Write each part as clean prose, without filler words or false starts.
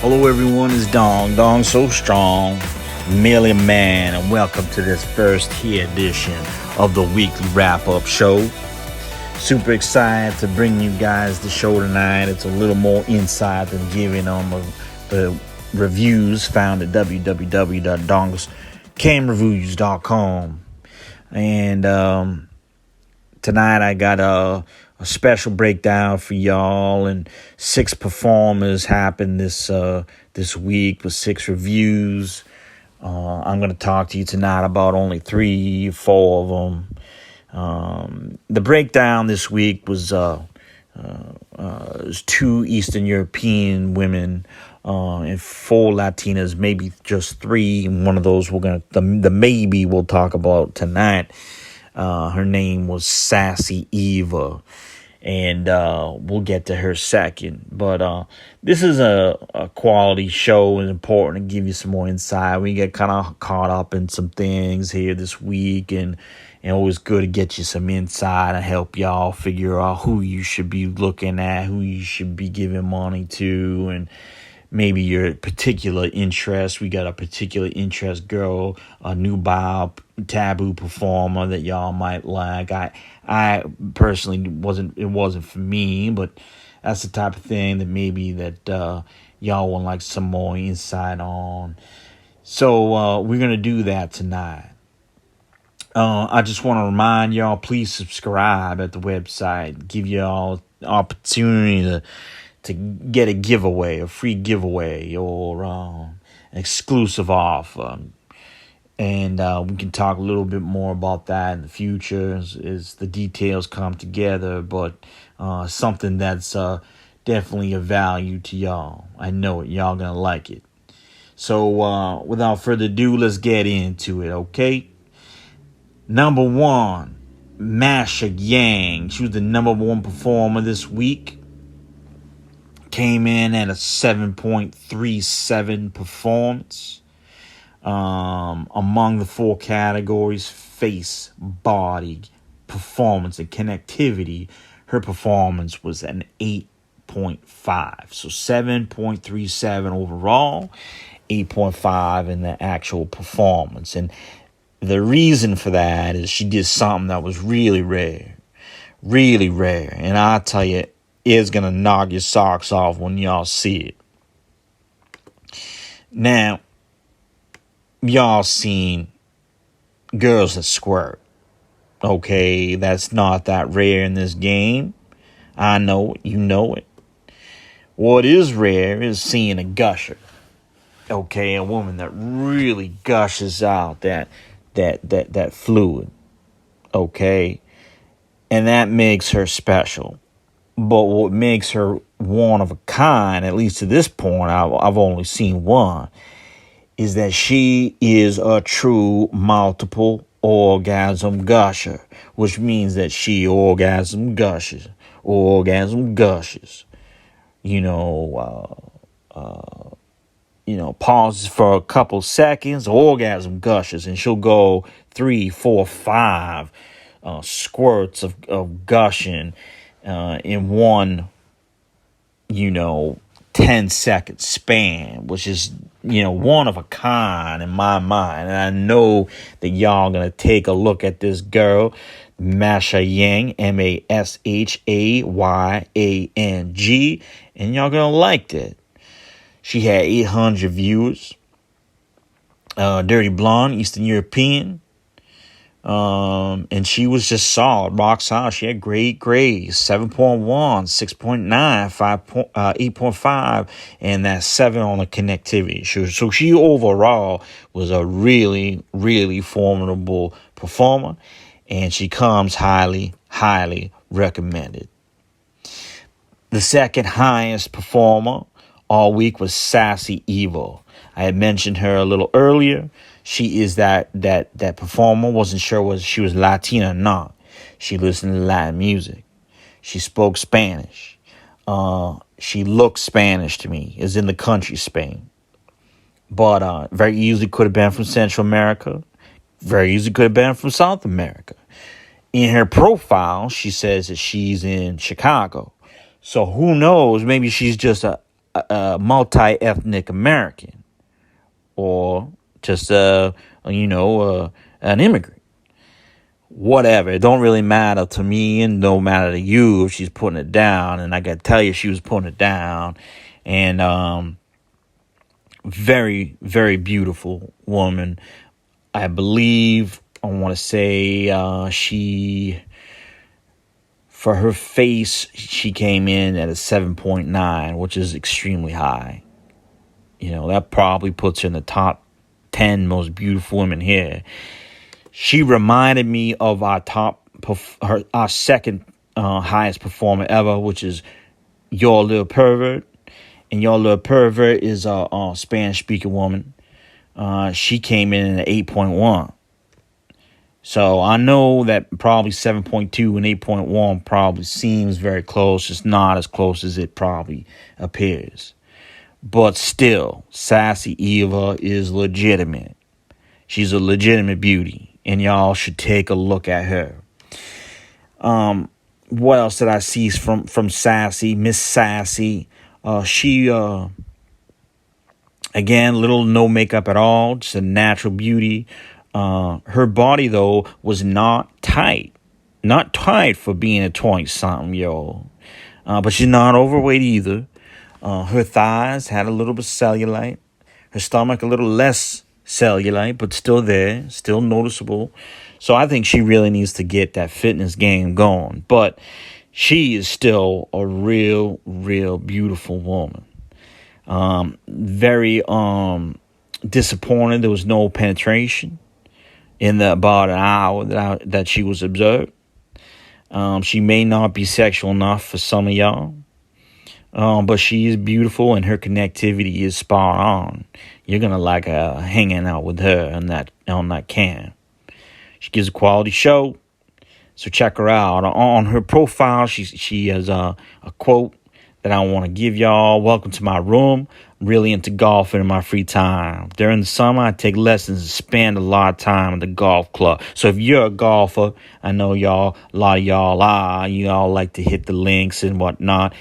Hello everyone, it's Dong So Strong, Million Man, and welcome to this first here edition of the weekly wrap-up show. Super excited to bring you guys the show tonight. It's a little more insight than giving on the reviews found at www.dongscamreviews.com. And tonight I got a special breakdown for y'all, and 6 performers happened this week with 6 reviews. I'm going to talk to you tonight about only 3-4 of them. The breakdown this week was 2 Eastern European women and 4 Latinas, maybe just 3. And one of those the maybe we'll talk about tonight. Her name was Sassy Eva, and we'll get to her second. But this is a quality show, and important to give you some more insight. We get kind of caught up in some things here this week, and always good to get you some insight and help y'all figure out who you should be looking at, who you should be giving money to, and maybe your particular interest. We got a particular interest girl, a new taboo performer that y'all might like. I personally it wasn't for me, but that's the type of thing that maybe that y'all would like some more insight on. So we're gonna do that tonight. I just want to remind y'all, please subscribe at the website. Give y'all opportunity to get a giveaway, a free giveaway, or an exclusive offer. And we can talk a little bit more about that in the future as the details come together. But something that's definitely of value to y'all. I know it. Y'all gonna like it. So without further ado, let's get into it, okay? Number 1, Mashayang. She was the number 1 performer this week. Came in at a 7.37 performance. Among the 4 categories: face, body, performance, and connectivity, her performance was an 8.5. So 7.37 overall, 8.5 in the actual performance. And the reason for that is she did something that was really rare. Really rare. And I'll tell you, it's going to knock your socks off when y'all see it. Now, y'all seen girls that squirt. Okay, that's not that rare in this game. I know it. You know it. What is rare is seeing a gusher. Okay, a woman that really gushes out that fluid. Okay, and that makes her special. But what makes her one of a kind, at least to this point, I've only seen one, is that she is a true multiple orgasm gusher, which means that she orgasm gushes. Pauses for a couple seconds, orgasm gushes, and she'll go 3, 4, 5 squirts of gushing in one, 10-second span, which is, one of a kind in my mind. And I know that y'all gonna take a look at this girl, Mashayang, Mashayang, and y'all gonna like that. She had 800 viewers. Dirty blonde, Eastern European. And she was just solid, rock solid. She had great grades: 7.1, 6.9, 8.5, and that 7 on the connectivity. So she overall was a really, really formidable performer, and she comes highly, highly recommended. The second highest performer all week was Sassy Eva. I had mentioned her a little earlier. She is that performer. Wasn't sure whether she was Latina or not. She listened to Latin music. She spoke Spanish. She looked Spanish to me. Is in the country Spain. But very easily could have been from Central America. Very easily could have been from South America. In her profile, she says that she's in Chicago. So who knows? Maybe she's just a multi-ethnic American, or just an immigrant. Whatever, it don't really matter to me, and don't matter to you if she's putting it down. And I gotta tell you, she was putting it down. And very, very beautiful woman. I believe, I want to say, for her face, she came in at a 7.9, which is extremely high. That probably puts her in the top 10 most beautiful women here. She reminded me of our second highest performer ever, which is Your Little Pervert. And Your Little Pervert is a Spanish-speaking woman. She came in at 8.1. So I know that probably 7.2 and 8.1 probably seems very close. It's not as close as it probably appears. But still, Sassy Eva is legitimate. She's a legitimate beauty. And y'all should take a look at her. What else did I see from Sassy? Miss Sassy. She, again, little no makeup at all. Just a natural beauty. Her body, though, was not tight. Not tight for being a 20-something, yo. But she's not overweight either. Her thighs had a little bit of cellulite. Her stomach a little less cellulite, but still there, still noticeable. So I think she really needs to get that fitness game going. But she is still a real, real beautiful woman. Very disappointed there was no penetration in about an hour that she was observed. She may not be sexual enough for some of y'all. But she is beautiful, and her connectivity is spot on. You're gonna like hanging out with her on that cam. She gives a quality show, so check her out. On her profile, she has a quote that I want to give y'all. Welcome to my room. I'm really into golfing in my free time. During the summer, I take lessons and spend a lot of time at the golf club. So if you're a golfer, I know a lot of y'all are. You all like to hit the links and whatnot.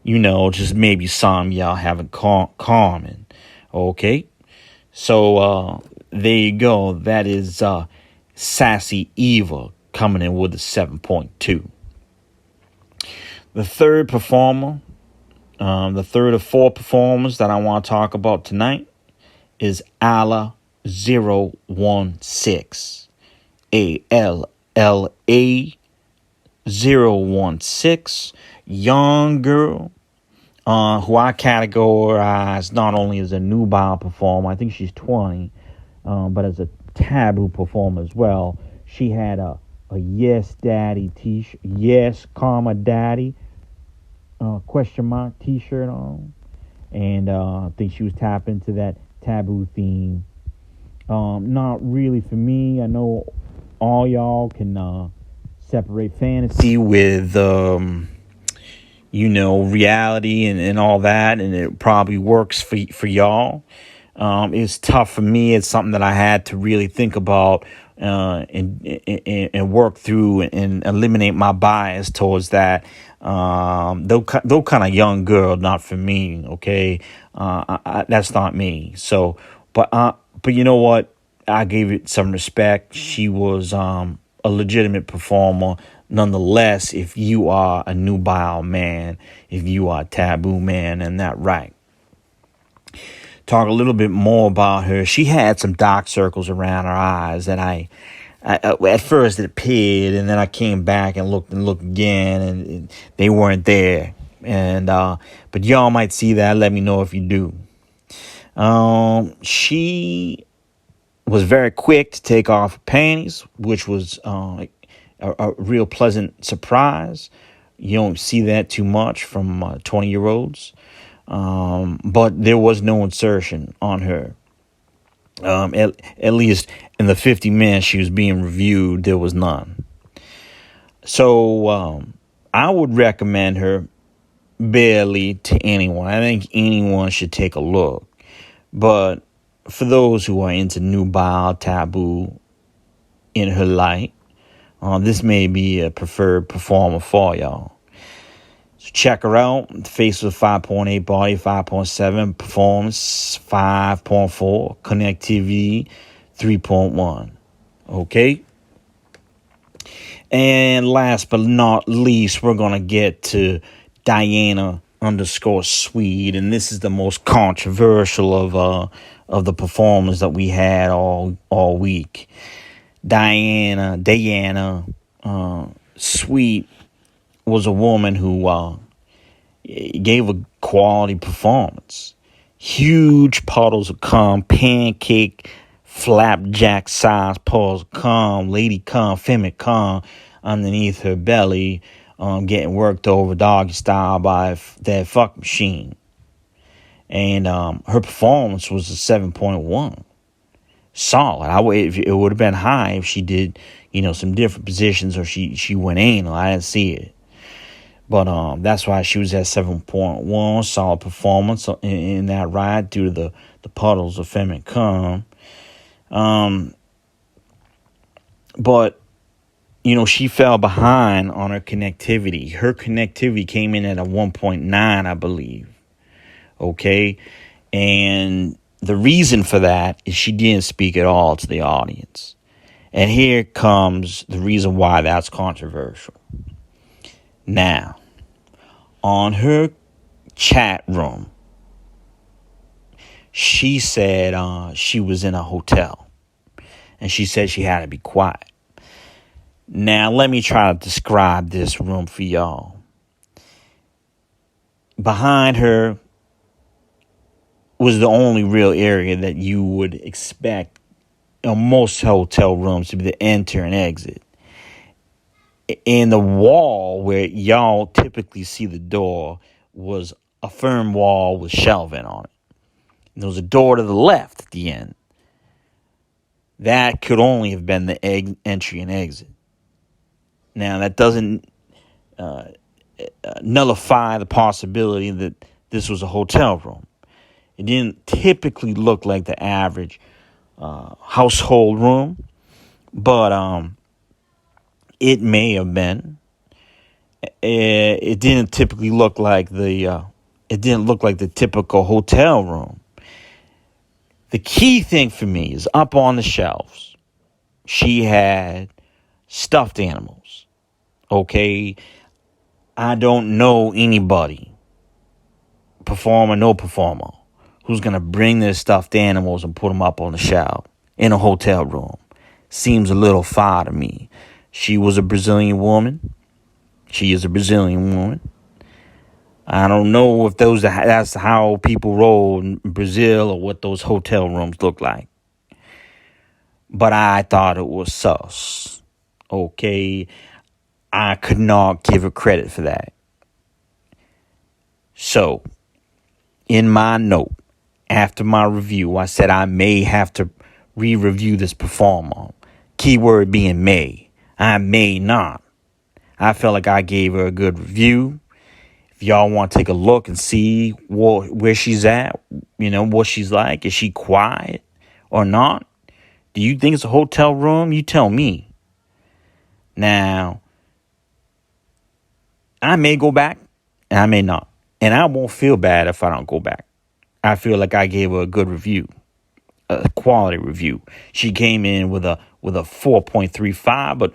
Just maybe some y'all have in common. Okay? So, there you go. That is Sassy Eva coming in with a 7.2. The third performer, the third of four performers that I want to talk about tonight is Alla 016. ALLA 016. Young girl, who I categorize not only as a nubile performer, I think she's 20, but as a taboo performer as well. She had a Yes Daddy t-shirt, Yes, comma Daddy, question mark t-shirt on, and I think she was tapping into that taboo theme. Not really for me. I know all y'all can separate fantasy with reality and all that, and it probably works for y'all. It's tough for me. It's something that I had to really think about and work through and eliminate my bias towards that. Though kind of young girl, not for me. Okay, that's not me. So, but you know what? I gave it some respect. She was a legitimate performer. Nonetheless, if you are a nubile man, if you are a taboo man, and that right. Talk a little bit more about her. She had some dark circles around her eyes that I at first it appeared, and then I came back and looked again, and they weren't there. And but y'all might see that. Let me know if you do. She was very quick to take off her panties, which was a real pleasant surprise. You don't see that too much from 20-year-olds. But there was no insertion on her. At least in the 50 minutes she was being reviewed, there was none. So I would recommend her barely to anyone. I think anyone should take a look. But for those who are into nubile taboo in her light, this may be a preferred performer for y'all. So check her out. The face was 5.8, body 5.7, performance 5.4, connectivity 3.1. Okay. And last but not least, we're going to get to Diana_Swede. And this is the most controversial of the performers that we had all week. Diana Swede was a woman who gave a quality performance. Huge puddles of cum, pancake, flapjack size puddles of cum, lady cum, feminine cum underneath her belly, getting worked over doggy style by that fuck machine. And her performance was a 7.1. Solid. It would have been high if she did, some different positions, or she went anal. I didn't see it. But that's why she was at 7.1. Solid performance in that ride due to the puddles of feminine cum. But, she fell behind on her connectivity. Her connectivity came in at a 1.9, I believe. Okay? And the reason for that is she didn't speak at all to the audience. And here comes the reason why that's controversial. Now, on her chat room, she said she was in a hotel. And she said she had to be quiet. Now, let me try to describe this room for y'all. Behind her was the only real area that you would expect in most hotel rooms to be the enter and exit. And the wall where y'all typically see the door was a firm wall with shelving on it. And there was a door to the left at the end. That could only have been the entry and exit. Now, that doesn't nullify the possibility that this was a hotel room. It didn't typically look like the average household room, but it may have been. It didn't typically look like the typical hotel room. The key thing for me is up on the shelves, she had stuffed animals. Okay, I don't know anybody, performer, no performer, who's going to bring their stuffed animals and put them up on the shelf in a hotel room. Seems a little far to me. She was a Brazilian woman. She is a Brazilian woman. I don't know if that's how people roll in Brazil or what those hotel rooms look like. But I thought it was sus. Okay. I could not give her credit for that. So, in my note, after my review, I said I may have to re-review this performer. Keyword being may. I may not. I felt like I gave her a good review. If y'all want to take a look and see where she's at, what she's like, is she quiet or not? Do you think it's a hotel room? You tell me. Now, I may go back and I may not. And I won't feel bad if I don't go back. I feel like I gave her a good review, a quality review. She came in with a 4.35, but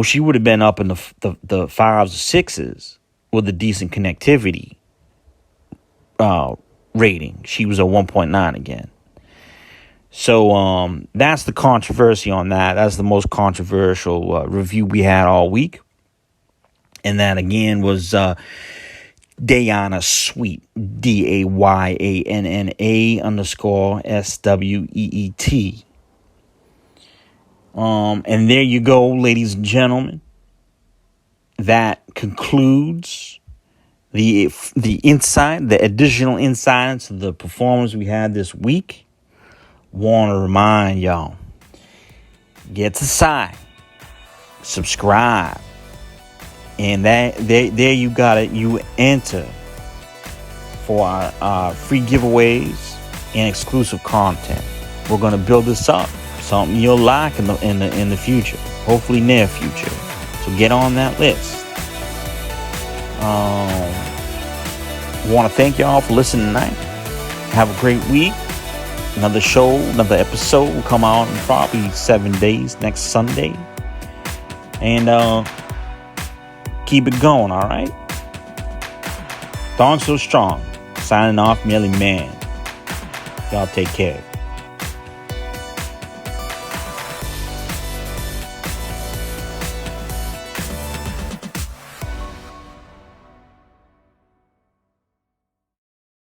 she would have been up in the 5s or 6s with a decent connectivity rating. She was a 1.9 again. So that's the controversy on that. That's the most controversial review we had all week. And that again was Diana Sweet, DAYANNA_SWEET. And there you go, ladies and gentlemen. That concludes the additional insight into the performance we had this week. Want to remind y'all, get to site, subscribe, and there you got it. You enter for our free giveaways and exclusive content. We're gonna build this up, something you'll like in the future, hopefully near future. So get on that list. Want to thank y'all for listening tonight. Have a great week. Another show, another episode will come out in probably 7 days next Sunday. And keep it going, all right? Thong So Strong. Signing off, Melly Man. Y'all take care.